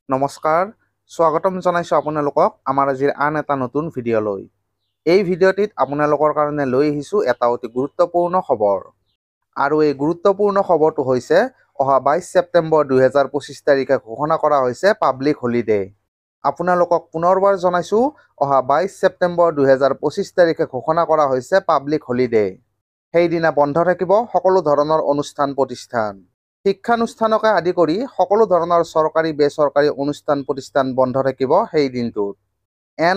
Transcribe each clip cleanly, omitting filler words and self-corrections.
নমস্কাৰ, স্বাগতম জনাইছোঁ আপোনালোকক আমাৰ আজিৰ আন এটা নতুন ভিডিঅ'লৈ। এই ভিডিঅ'টিত আপোনালোকৰ কাৰণে লৈ আহিছোঁ এটা অতি গুৰুত্বপূৰ্ণ খবৰ। আৰু এই গুৰুত্বপূৰ্ণ খবৰটো হৈছে অহা 22 ছেপ্টেম্বৰ 2025 তাৰিখে ঘোষণা কৰা হৈছে পাব্লিক হলিডে। আপোনালোকক পুনৰবাৰ জনাইছোঁ অহা 22 ছেপ্টেম্বৰ 2025 তাৰিখে ঘোষণা কৰা হৈছে পাব্লিক হলিডে। সেইদিনা বন্ধ থাকিব সকলো ধৰণৰ অনুষ্ঠান প্ৰতিষ্ঠান। শিক্ষানুষ্ঠানকে আদি কৰি সকলো ধৰণৰ চৰকাৰী বেচৰকাৰী অনুষ্ঠান প্ৰতিষ্ঠান বন্ধ থাকিব সেই দিনটোত।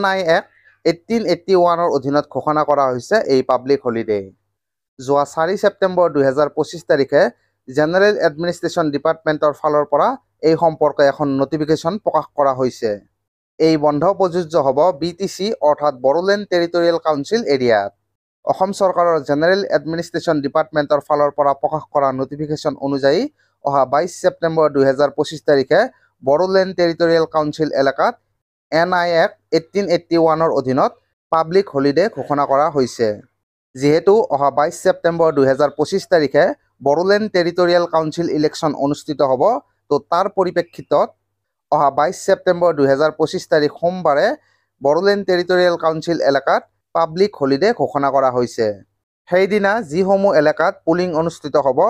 NI Act 1881 অধীনত ঘোষণা কৰা হৈছে এই পাব্লিক হলিডে। যোৱা 4 ছেপ্টেম্বৰ 2025 তাৰিখে জেনেৰেল এডমিনিষ্ট্ৰেশ্যন ডিপাৰ্টমেণ্টৰ ফালৰ পৰা এই সম্পৰ্কে এখন নটিফিকেশ্যন প্ৰকাশ কৰা হৈছে। এই বন্ধ প্ৰযোজ্য হ'ব BTC অৰ্থাৎ বড়োলেণ্ড টেৰিটৰিয়েল কাউন্সিল এৰিয়াত। অসম চৰকাৰৰ জেনেৰেল এডমিনিষ্ট্ৰেশ্যন ডিপাৰ্টমেণ্টৰ ফালৰ পৰা প্ৰকাশ কৰা নটিফিকেশ্যন অনুযায়ী অহা 22 ছেপ্টেম্বৰ 2025 তাৰিখে বড়োলেণ্ড টেৰিটৰিয়েল কাউন্সিল এলেকাত NI Act 1881 অধীনত পাব্লিক হলিডে ঘোষণা কৰা হৈছে। যিহেতু অহা 22 ছেপ্টেম্বৰ 2025 তাৰিখে বড়োলেণ্ড টেৰিটৰিয়েল কাউন্সিল ইলেকশ্যন অনুষ্ঠিত হ'ব, তো তাৰ পৰিপ্ৰেক্ষিতত অহা 22 ছেপ্টেম্বৰ 2025 তাৰিখ সোমবাৰে বড়োলেণ্ড টেৰিটৰিয়েল কাউন্সিল এলেকাত পাব্লিক হলিডে ঘোষণা কৰা হৈছে। সেইদিনা যিসমূহ এলেকাত পুলিং অনুষ্ঠিত হ'ব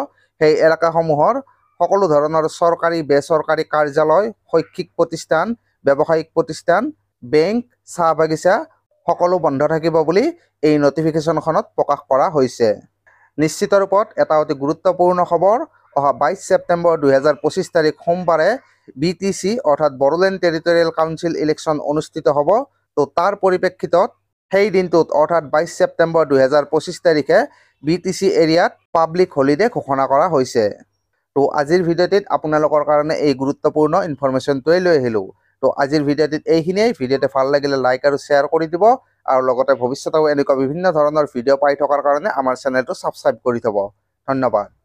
সেই এলেকাসমূহৰ সকলো ধৰণৰ চৰকাৰী বেচৰকাৰী কাৰ্যালয়, শৈক্ষিক প্ৰতিষ্ঠান, ব্যৱসায়িক প্ৰতিষ্ঠান, বেংক, চাহ বাগিচা সকলো বন্ধ থাকিব বুলি এই নটিফিকেশ্যনখনত প্ৰকাশ কৰা হৈছে। নিশ্চিত ৰূপত এটা অতি গুৰুত্বপূৰ্ণ খবৰ। অহা 22 ছেপ্টেম্বৰ 2025 তাৰিখ সোমবাৰে BTC অৰ্থাৎ বড়োলেণ্ড টেৰিটৰিয়েল কাউন্সিল ইলেকশ্যন অনুষ্ঠিত হ'ব। তো তাৰ পৰিপ্ৰেক্ষিতত সেই দিনটোত অৰ্থাৎ 22 ছেপ্টেম্বৰ 2025 তাৰিখে BTC এৰিয়াত পাব্লিক হলিডে ঘোষণা কৰা হৈছে। তো আজিৰ ভিডিঅ'টিত আপোনালোকৰ কাৰণে এই গুৰুত্বপূৰ্ণ ইনফৰমেশ্যনটোৱে লৈ আহিলোঁ। তো আজিৰ ভিডিঅ'টিত এইখিনিয়েই। ভিডিঅ'টো ভাল লাগিলে লাইক আৰু শ্বেয়াৰ কৰি দিব, আৰু লগতে ভৱিষ্যতেও এনেকুৱা বিভিন্ন ধৰণৰ ভিডিঅ' পাই থকাৰ কাৰণে আমাৰ চেনেলটো ছাবস্ক্ৰাইব কৰি থ'ব। ধন্যবাদ।